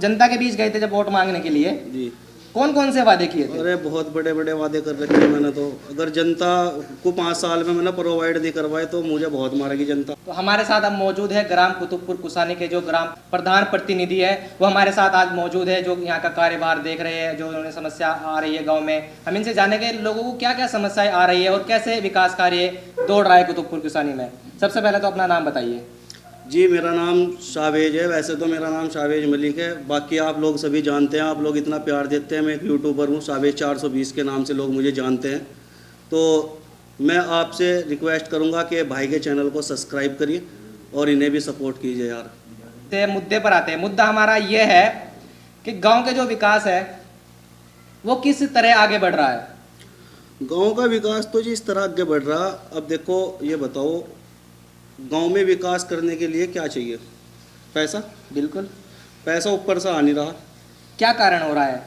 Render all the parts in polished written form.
जनता के बीच गए थे जब वोट मांगने के लिए, जी। कौन कौन से वादे किए थे? अरे बहुत बड़े बड़े वादे कर रखे हैं मैंने तो। अगर जनता को 5 साल में मैंने प्रोवाइड नहीं करवाए तो मुझे बहुत मारेगी जनता। तो हमारे साथ अब मौजूद है ग्राम कुतुबपुर कुसानी के जो ग्राम प्रधान प्रतिनिधि है, वो हमारे साथ आज मौजूद है, जो यहाँ का कार्यभार देख रहे हैं, जो उन्हें समस्या आ रही है गांव में। हम इनसे जानेंगे लोगों को क्या क्या समस्याएं आ रही है और कैसे विकास कार्य दौड़ रहा है कुतुबपुर कुसानी में। सबसे पहले तो अपना नाम बताइए। जी, मेरा नाम शाहवेज है। वैसे तो मेरा नाम शाहवेज मलिक है, बाकी आप लोग सभी जानते हैं, आप लोग इतना प्यार देते हैं। मैं एक यूट्यूबर हूँ, शाहवेज 420 के नाम से लोग मुझे जानते हैं। तो मैं आपसे रिक्वेस्ट करूँगा कि भाई के चैनल को सब्सक्राइब करिए और इन्हें भी सपोर्ट कीजिए यार। ते मुद्दे पर आते हैं। मुद्दा हमारा ये है कि गांव के जो विकास है वो किस तरह आगे बढ़ रहा है। गांव का विकास तो जी इस तरह आगे बढ़ रहा। अब देखो, ये बताओ, गांव में विकास करने के लिए क्या चाहिए? पैसा। बिल्कुल। पैसा ऊपर से आ नहीं रहा। क्या कारण हो रहा है?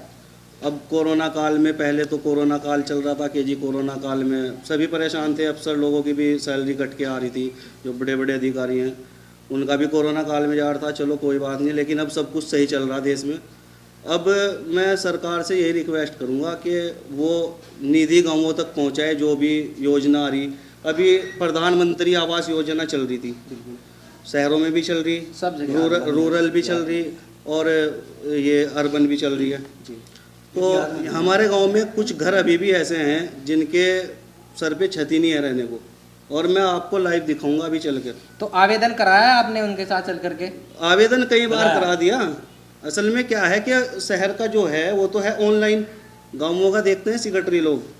अब कोरोना काल में, पहले तो कोरोना काल चल रहा था कि जी कोरोना काल में सभी परेशान थे। अफसर लोगों की भी सैलरी कट के आ रही थी, जो बड़े बड़े अधिकारी हैं उनका भी कोरोना काल में जा रहा था। चलो कोई बात नहीं, लेकिन अब सब कुछ सही चल रहा देश में। अब मैं सरकार से यही रिक्वेस्ट करूंगा कि वो निधि गांवों तक पहुंचाए, जो भी योजना आ रही। अभी प्रधानमंत्री आवास योजना चल रही थी, शहरों में भी चल रही, सब जगह रूरल भी चल रही और ये अर्बन भी चल रही है। तो हमारे गांव में कुछ घर अभी भी ऐसे हैं जिनके सर पे छत ही नहीं है रहने को, और मैं आपको लाइव दिखाऊंगा अभी चल कर। तो आवेदन कराया आपने उनके साथ चल करके? आवेदन कई बार करा दिया। असल में क्या है कि शहर का जो है वो तो है ऑनलाइन, गाँवों का देखते हैं सेक्रेटरी लोग,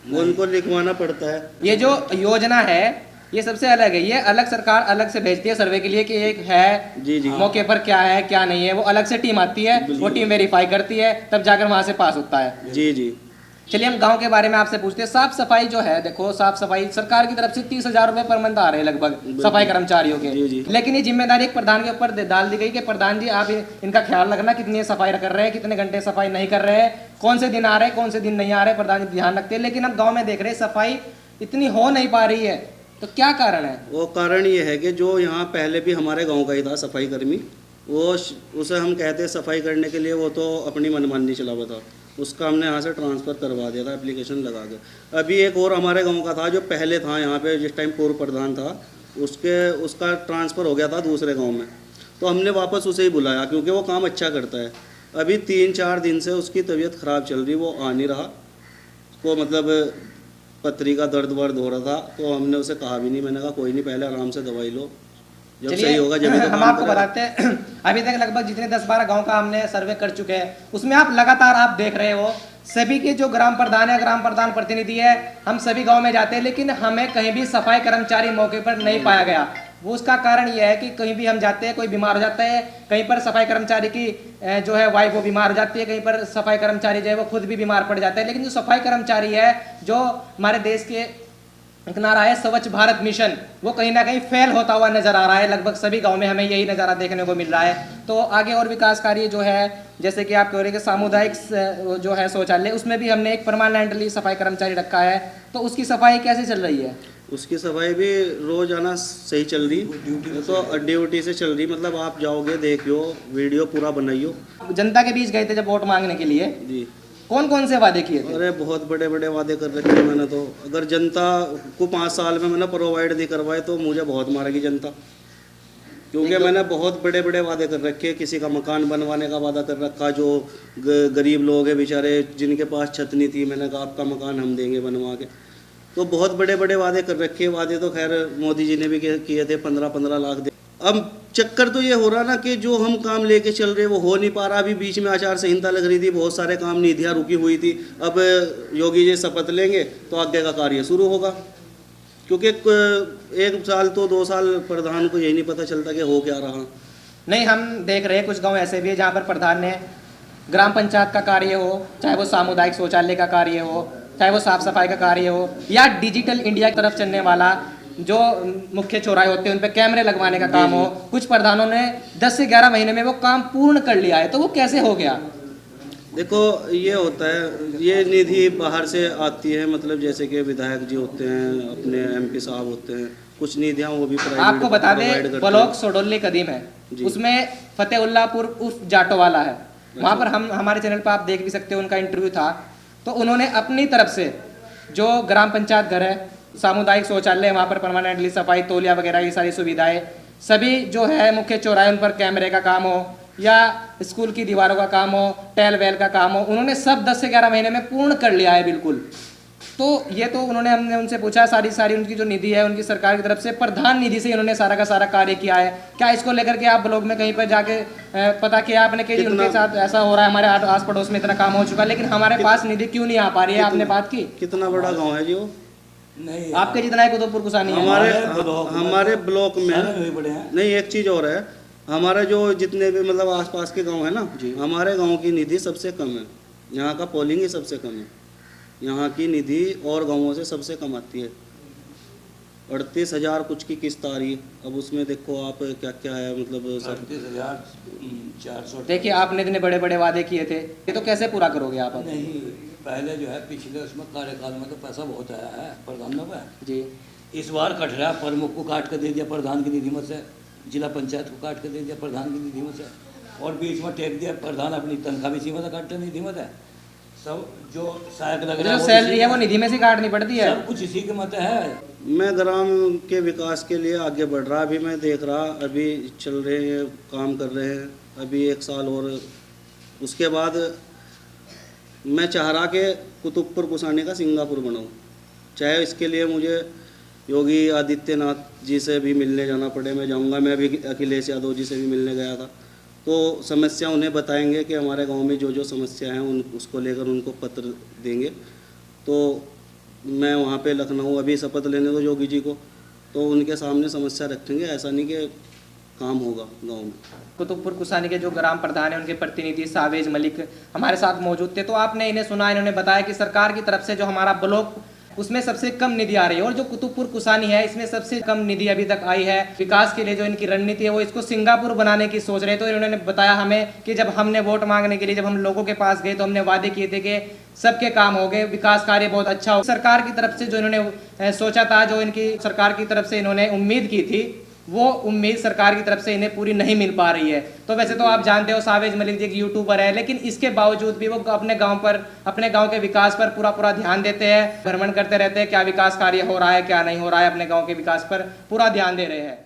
वो उनको लिखवाना पड़ता है। ये जो योजना है ये सबसे अलग है, ये अलग सरकार अलग से भेजती है सर्वे के लिए कि एक है जी जी, मौके पर क्या है क्या नहीं है, वो अलग से टीम आती है, वो टीम वेरीफाई करती है, तब जाकर वहां से पास होता है। जी जी। चलिए हम गांव के बारे में आपसे पूछते हैं। साफ सफाई जो है, देखो साफ सफाई सरकार की तरफ से 30,000 रुपए पर मंथ आ रहे हैं लगभग सफाई कर्मचारियों के। जी जी। लेकिन ये जिम्मेदारी एक प्रधान के ऊपर डाल दी गई कि प्रधान जी आप इनका ख्याल रखना, कितनी सफाई कर रहे हैं, कितने घंटे सफाई नहीं कर रहे हैं, कौन से दिन आ रहे हैं कौन से दिन नहीं आ रहे, प्रधान जी ध्यान रखते हैं। लेकिन हम गाँव में देख रहे हैं सफाई इतनी हो नहीं पा रही है, तो क्या कारण है? वो कारण ये है कि जो यहाँ पहले भी हमारे गांव का ही था सफाई कर्मी, वो उसे हम कहते हैं सफाई करने के लिए, वो तो अपनी मनमानी चला हुआ था। उसका हमने यहाँ से ट्रांसफ़र करवा दिया था एप्लीकेशन लगा के। अभी एक और हमारे गांव का था जो पहले था यहाँ पे, जिस टाइम पूर्व प्रधान था, उसका ट्रांसफ़र हो गया था दूसरे गाँव में। तो हमने वापस उसे ही बुलाया क्योंकि वो काम अच्छा करता है। अभी 3-4 दिन से उसकी तबीयत ख़राब चल रही, वो आ नहीं रहा। उसको मतलब पथरी का दर्द वर्द हो रहा था, तो हमने उसे कहा भी नहीं। मैंने कहा कोई नहीं, पहले आराम से दवाई लो, जब सही होगा जब तो हम आपको बताते हैं। अभी तक लगभग जितने 10-12 गांव का हमने सर्वे कर चुके हैं, उसमें आप लगातार आप देख रहे हो सभी के जो ग्राम प्रधान है, ग्राम प्रधान प्रतिनिधि है, हम सभी गांव में जाते हैं, लेकिन हमें कहीं भी सफाई कर्मचारी मौके पर नहीं पाया गया। वो उसका कारण यह है कि कहीं भी हम जाते हैं कोई बीमार हो जाता है, कहीं पर सफाई कर्मचारी की जो है वाइफ वो बीमार हो जाती है, कहीं पर सफाई कर्मचारी जो है वो खुद भी बीमार पड़ जाता है। लेकिन जो सफाई कर्मचारी है, जो हमारे देश के एक नारा है स्वच्छ भारत मिशन, वो कहीं ना कहीं फेल होता हुआ नजर आ रहा है। लगभग सभी गांव में हमें यही नज़ारा देखने को मिल रहा है। तो आगे और विकास कार्य जो है, जैसे कि आप कह रहे हैं कि सामुदायिक जो है शौचालय, उसमें भी हमने एक परमानेंटली सफाई कर्मचारी रखा है, तो उसकी सफाई कैसे चल रही है? उसकी सफाई भी रोजाना सही चल रही, तो ड्यूटी से चल रही। मतलब आप जाओगे, देखियो, वीडियो पूरा बनाइयो। जनता के बीच गए थे जब वोट मांगने के लिए, जी। कौन कौन से वादे किए थे? अरे बहुत बड़े बड़े वादे कर रखे हैं मैंने तो। अगर जनता को 5 साल में मैंने प्रोवाइड नहीं करवाए तो मुझे बहुत मारेगी जनता, क्योंकि मैंने बहुत बड़े बड़े वादे कर रखे हैं। किसी का मकान बनवाने का वादा कर रखा, जो गरीब लोग हैं बेचारे जिनके पास छत नहीं थी, मैंने कहा आपका मकान हम देंगे बनवा के। तो बहुत बड़े बड़े वादे कर रखे। वादे तो खैर मोदी जी ने भी किए थे, 15-15 लाख दे। अब चक्कर तो ये हो रहा ना कि जो हम काम लेके चल रहे वो हो नहीं पा रहा। अभी बीच में आचार संहिता लग रही थी, बहुत सारे काम निधियाँ रुकी हुई थी। अब योगी जी शपथ लेंगे तो आगे का कार्य शुरू होगा, क्योंकि 1 साल तो 2 साल प्रधान को यही नहीं पता चलता कि हो क्या रहा। नहीं, हम देख रहे हैं कुछ गांव ऐसे भी है जहां पर प्रधान ने ग्राम पंचायत का कार्य हो, चाहे वो सामुदायिक शौचालय का कार्य हो, चाहे वो साफ सफाई का कार्य हो, या डिजिटल इंडिया की तरफ चलने वाला जो मुख्य चौराहे होते हैं उन पे कैमरे लगवाने का काम हो, कुछ प्रधानों ने 10 से 11 महीने में वो काम पूर्ण कर लिया है। तो वो कैसे हो गया? देखो, ये होता है, ये निधि बाहर से आती है। मतलब जैसे कि विधायक जी होते हैं, अपने MP साहब होते हैं, कुछ निधियाँ वो भी आपको बता दें ब्लॉक सोडोली कदीम है, उसमें फतेहुल्लापुर उर्फ जाटो वाला है। वहाँ पर हम हमारे चैनल पर आप देख भी सकते हो, उनका इंटरव्यू था। तो उन्होंने अपनी तरफ से जो ग्राम पंचायत घर है, सामुदायिक शौचालय, वहाँ पर परमानेंटली सफाई, तौलिया वगैरह ये सारी सुविधाएं, सभी जो है मुख्य चौराहे उन पर कैमरे का काम हो या स्कूल की दीवारों का काम हो, टेल वेल का काम हो, उन्होंने सब 10 से 11 महीने में पूर्ण कर लिया है बिल्कुल। तो ये तो हमने उनसे पूछा, सारी उनकी जो निधि है उनकी सरकार की तरफ से प्रधान निधि से इन्होंने सारा का सारा कार्य किया है। क्या इसको लेकर के आप ब्लॉग में कहीं पर जाके पता किया आपने कि उनके साथ ऐसा हो रहा है, हमारे आस पड़ोस में इतना काम हो चुका है लेकिन हमारे पास निधि क्यों नहीं आ पा रही है? आपने बात की? कितना बड़ा गाँव है जी वो? नहीं, आपके जितना है कुतुबपुर कुसानी है। हमारे ब्लॉक में नहीं, एक चीज़ और है, हमारे जो जितने भी मतलब आसपास के गांव है ना, हमारे गांव की निधि सबसे कम है, यहाँ का पोलिंग ही सबसे कम है। यहाँ की निधि और गांवों से सबसे कम आती है। 38,000 कुछ की किस्त आ रही है। अब उसमें देखो आप क्या क्या है, मतलब 38,400। देखिए आपने इतने बड़े बड़े वादे किए थे, ये तो कैसे पूरा करोगे आप? नहीं, पहले जो है पिछले उसमें कार्यकाल में तो पैसा बहुत आया है प्रधानों में जी। इस बार कटरा प्रमुख को काट कर दे दिया प्रधान की निधि में से, जिला पंचायत को काट कर दे दिया प्रधान की निधि में से, और बीच में टेक दिया प्रधान अपनी तनख्वाह भी इसी में से काटते निधि में से। सब जो सहायक लग रहा है, जो सैलरी है वो निधि में से काटनी पड़ती है, सब कुछ इसी के मत है। मैं ग्राम के विकास के लिए आगे बढ़ रहा, अभी मैं देख रहा, अभी चल रहे हैं, काम कर रहे हैं, अभी 1 साल और उसके बाद मैं चाह रहा कि कुतुबपुर कुसानी का सिंगापुर बनाऊं। चाहे इसके लिए मुझे योगी आदित्यनाथ जी से भी मिलने जाना पड़े, मैं जाऊंगा। मैं अभी अखिलेश यादव जी से भी मिलने गया था, तो समस्या उन्हें बताएंगे कि हमारे गांव में जो जो समस्या हैं उसको लेकर उनको पत्र देंगे। तो मैं वहाँ पे लखनऊ अभी शपथ लेने दो योगी जी को, तो उनके सामने समस्या रखेंगे। ऐसा नहीं कि काम होगा गांव में। कुतुबपुर कुसानी के जो ग्राम प्रधान है उनके प्रतिनिधि सावेज मलिक हमारे साथ मौजूद थे। तो आपने इन्हें सुना, इन्होंने बताया कि सरकार की तरफ से जो हमारा ब्लॉक उसमें सबसे कम निधि आ रही है और जो कुतुबपुर कुसानी है इसमें सबसे कम निधि अभी तक आई है। विकास के लिए जो इनकी रणनीति है वो इसको सिंगापुर बनाने की सोच रहे। तो इन्होंने बताया हमें कि जब हमने वोट मांगने के लिए जब हम लोगों के पास गए तो हमने वादे किए थे कि सबके काम हो गए, विकास कार्य बहुत अच्छा हो। सरकार की तरफ से जो इन्होंने सोचा था, जो इनकी सरकार की तरफ से इन्होंने उम्मीद की थी, वो उम्मीद सरकार की तरफ से इन्हें पूरी नहीं मिल पा रही है। तो वैसे तो आप जानते हो सावेज मलिक जी एक यूट्यूबर है, लेकिन इसके बावजूद भी वो अपने गांव के विकास पर पूरा ध्यान देते हैं, भ्रमण करते रहते हैं, क्या विकास कार्य हो रहा है क्या नहीं हो रहा है, अपने गांव के विकास पर पूरा ध्यान दे रहे हैं।